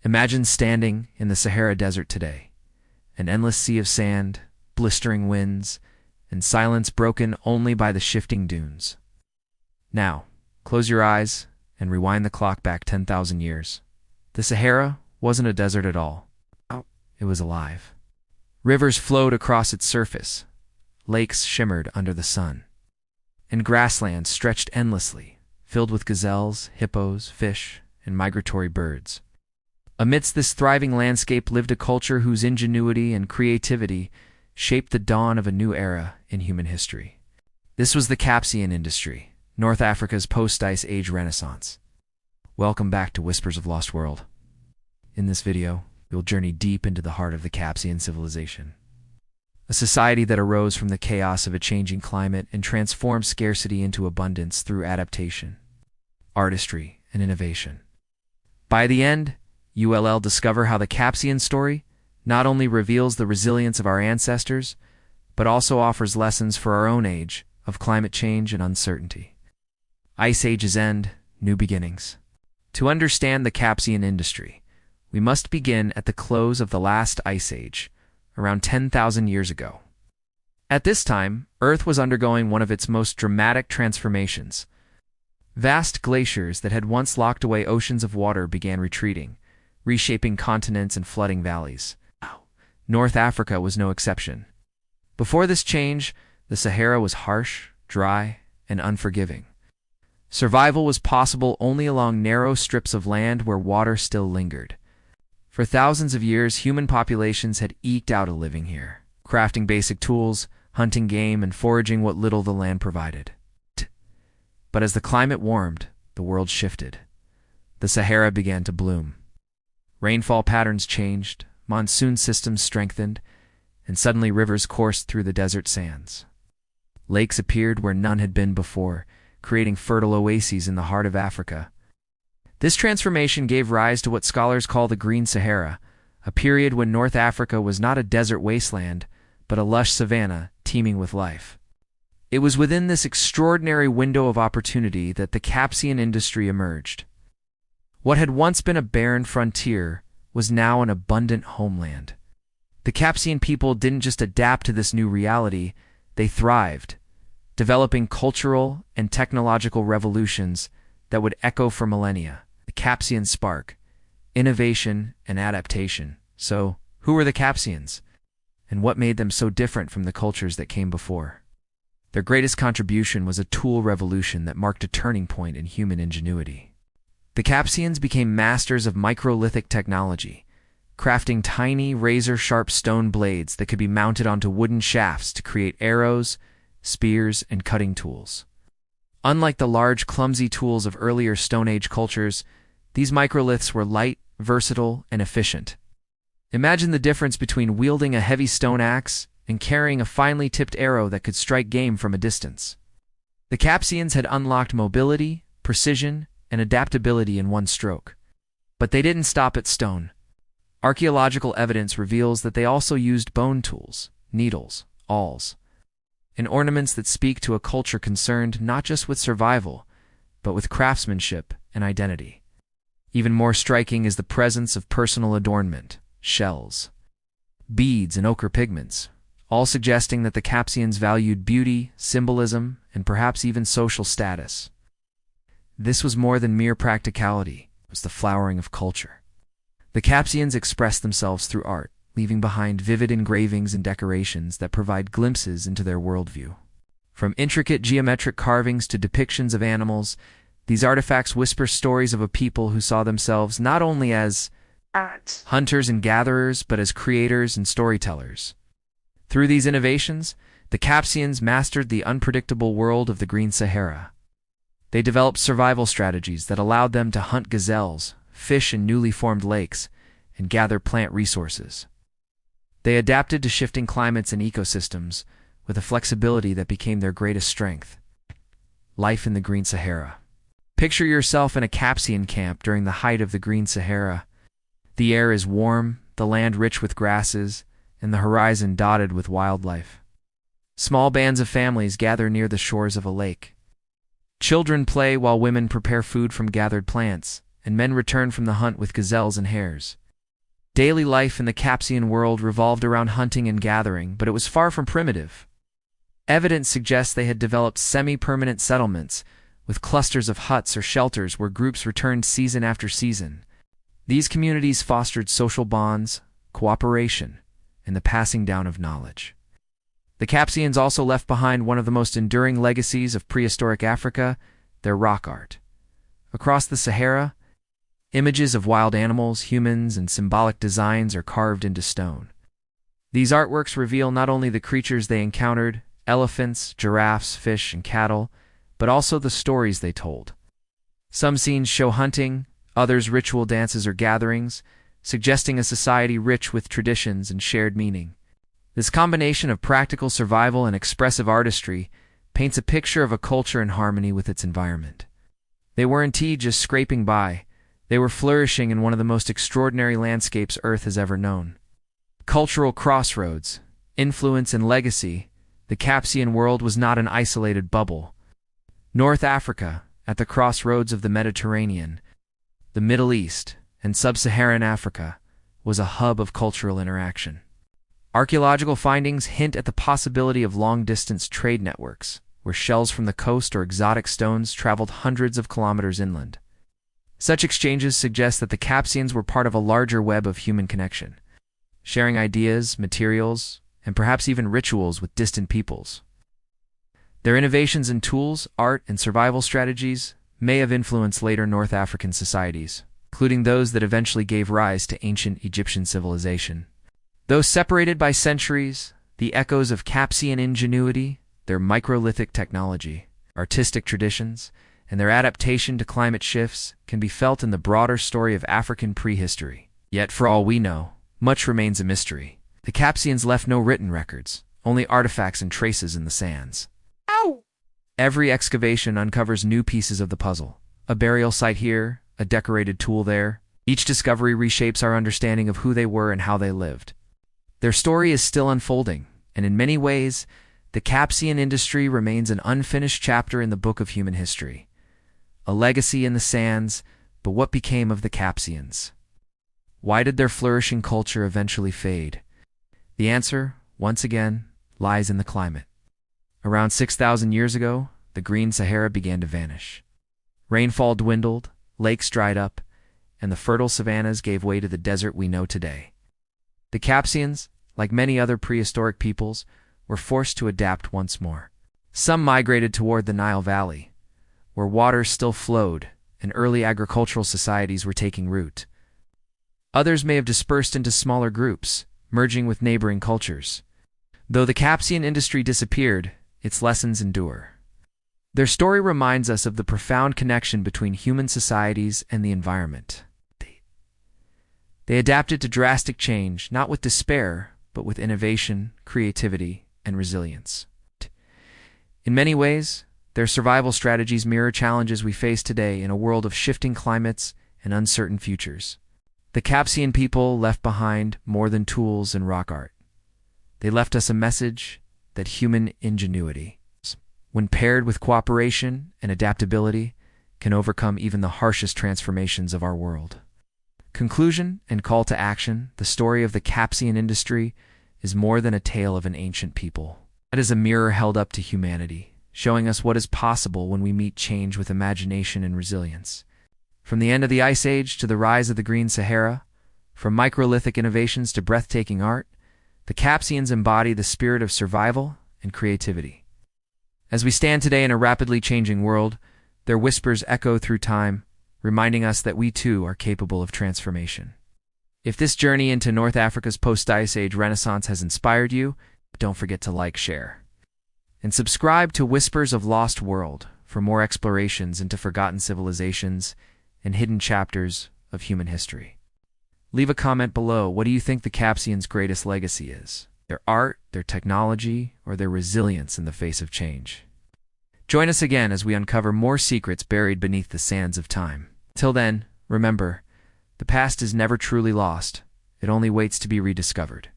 Imagine standing in the Sahara Desert today, an endless sea of sand, blistering winds, and silence broken only by the shifting dunes. Now, close your eyes and rewind the clock back 10,000 years. The Sahara wasn't a desert at all. It was alive. Rivers flowed across its surface, lakes shimmered under the sun, and grasslands stretched endlessly, filled with gazelles, hippos, fish, and migratory birds. Amidst this thriving landscape lived a culture whose ingenuity and creativity shaped the dawn of a new era in human history. This was the Capsian Industry, North Africa's post-Ice Age renaissance. Welcome back to Whispers of Lost World. In this video, we'll journey deep into the heart of the Capsian civilization, a society that arose from the chaos of a changing climate and transformed scarcity into abundance through adaptation, artistry, and innovation. By the end, you'll discover how the Capsian story not only reveals the resilience of our ancestors, but also offers lessons for our own age of climate change and uncertainty. Ice Age's end, new beginnings. To understand the Capsian Industry, we must begin at the close of the last Ice Age, around 10,000 years ago. At this time, Earth was undergoing one of its most dramatic transformations. Vast glaciers that had once locked away oceans of water began retreating, reshaping continents and flooding valleys. North Africa was no exception. Before this change, the Sahara was harsh, dry, and unforgiving. Survival was possible only along narrow strips of land where water still lingered. For thousands of years, human populations had eked out a living here, crafting basic tools, hunting game, and foraging what little the land provided. But as the climate warmed, the world shifted. The Sahara began to bloom. Rainfall patterns changed, monsoon systems strengthened, and suddenly rivers coursed through the desert sands. Lakes appeared where none had been before, creating fertile oases in the heart of Africa. This transformation gave rise to what scholars call the Green Sahara, a period when North Africa was not a desert wasteland, but a lush savanna teeming with life. It was within this extraordinary window of opportunity that the Capsian Industry emerged. What had once been a barren frontier was now an abundant homeland. The Capsian people didn't just adapt to this new reality, they thrived, developing cultural and technological revolutions that would echo for millennia. The Capsian spark, innovation and adaptation. So, who were the Capsians? And what made them so different from the cultures that came before? Their greatest contribution was a tool revolution that marked a turning point in human ingenuity. The Capsians became masters of microlithic technology, crafting tiny, razor-sharp stone blades that could be mounted onto wooden shafts to create arrows, spears, and cutting tools. Unlike the large, clumsy tools of earlier Stone Age cultures, these microliths were light, versatile, and efficient. Imagine the difference between wielding a heavy stone axe and carrying a finely tipped arrow that could strike game from a distance. The Capsians had unlocked mobility, precision, and adaptability in one stroke. But they didn't stop at stone. Archaeological evidence reveals that they also used bone tools, needles, awls, and ornaments that speak to a culture concerned not just with survival, but with craftsmanship and identity. Even more striking is the presence of personal adornment, shells, beads, and ochre pigments, all suggesting that the Capsians valued beauty, symbolism, and perhaps even social status. This was more than mere practicality, it was the flowering of culture. The Capsians expressed themselves through art, leaving behind vivid engravings and decorations that provide glimpses into their worldview. From intricate geometric carvings to depictions of animals, these artifacts whisper stories of a people who saw themselves not only as hunters and gatherers, but as creators and storytellers. Through these innovations, the Capsians mastered the unpredictable world of the Green Sahara. They developed survival strategies that allowed them to hunt gazelles, fish in newly formed lakes, and gather plant resources. They adapted to shifting climates and ecosystems with a flexibility that became their greatest strength. Life in the Green Sahara. Picture yourself in a Capsian camp during the height of the Green Sahara. The air is warm, the land rich with grasses, and the horizon dotted with wildlife. Small bands of families gather near the shores of a lake. Children play while women prepare food from gathered plants, and men returned from the hunt with gazelles and hares. Daily life in the Capsian world revolved around hunting and gathering, but it was far from primitive. Evidence suggests they had developed semi-permanent settlements, with clusters of huts or shelters where groups returned season after season. These communities fostered social bonds, cooperation, and the passing down of knowledge. The Capsians also left behind one of the most enduring legacies of prehistoric Africa, their rock art. Across the Sahara, images of wild animals, humans, and symbolic designs are carved into stone. These artworks reveal not only the creatures they encountered, elephants, giraffes, fish, and cattle, but also the stories they told. Some scenes show hunting, others ritual dances or gatherings, suggesting a society rich with traditions and shared meaning. This combination of practical survival and expressive artistry paints a picture of a culture in harmony with its environment. They weren't just scraping by, they were flourishing in one of the most extraordinary landscapes Earth has ever known. Cultural crossroads, influence and legacy, the Capsian world was not an isolated bubble. North Africa, at the crossroads of the Mediterranean, the Middle East, and sub-Saharan Africa, was a hub of cultural interaction. Archaeological findings hint at the possibility of long-distance trade networks, where shells from the coast or exotic stones traveled hundreds of kilometers inland. Such exchanges suggest that the Capsians were part of a larger web of human connection, sharing ideas, materials, and perhaps even rituals with distant peoples. Their innovations in tools, art, and survival strategies may have influenced later North African societies, including those that eventually gave rise to ancient Egyptian civilization. Though separated by centuries, the echoes of Capsian ingenuity, their microlithic technology, artistic traditions, and their adaptation to climate shifts can be felt in the broader story of African prehistory. Yet, for all we know, much remains a mystery. The Capsians left no written records, only artifacts and traces in the sands. Ow! Every excavation uncovers new pieces of the puzzle. A burial site here, a decorated tool there. Each discovery reshapes our understanding of who they were and how they lived. Their story is still unfolding, and in many ways, the Capsian industry remains an unfinished chapter in the book of human history. A legacy in the sands, but what became of the Capsians? Why did their flourishing culture eventually fade? The answer, once again, lies in the climate. Around 6,000 years ago, the Green Sahara began to vanish. Rainfall dwindled, lakes dried up, and the fertile savannas gave way to the desert we know today. The Capsians, like many other prehistoric peoples, were forced to adapt once more. Some migrated toward the Nile Valley, where water still flowed and early agricultural societies were taking root. Others may have dispersed into smaller groups, merging with neighboring cultures. Though the Capsian industry disappeared, its lessons endure. Their story reminds us of the profound connection between human societies and the environment. They adapted to drastic change, not with despair, but with innovation, creativity, and resilience. In many ways, their survival strategies mirror challenges we face today in a world of shifting climates and uncertain futures. The Capsian people left behind more than tools and rock art. They left us a message that human ingenuity, when paired with cooperation and adaptability, can overcome even the harshest transformations of our world. Conclusion and call to action, the story of the Capsian industry is more than a tale of an ancient people. It is a mirror held up to humanity, showing us what is possible when we meet change with imagination and resilience. From the end of the Ice Age to the rise of the Green Sahara, from microlithic innovations to breathtaking art, the Capsians embody the spirit of survival and creativity. As we stand today in a rapidly changing world, their whispers echo through time, reminding us that we too are capable of transformation. If this journey into North Africa's post-Ice Age Renaissance has inspired you, don't forget to like, share, and subscribe to Whispers of Lost World for more explorations into forgotten civilizations and hidden chapters of human history. Leave a comment below. What do you think the Capsians' greatest legacy is? Their art, their technology, or their resilience in the face of change? Join us again as we uncover more secrets buried beneath the sands of time. Till then, remember, the past is never truly lost. It only waits to be rediscovered.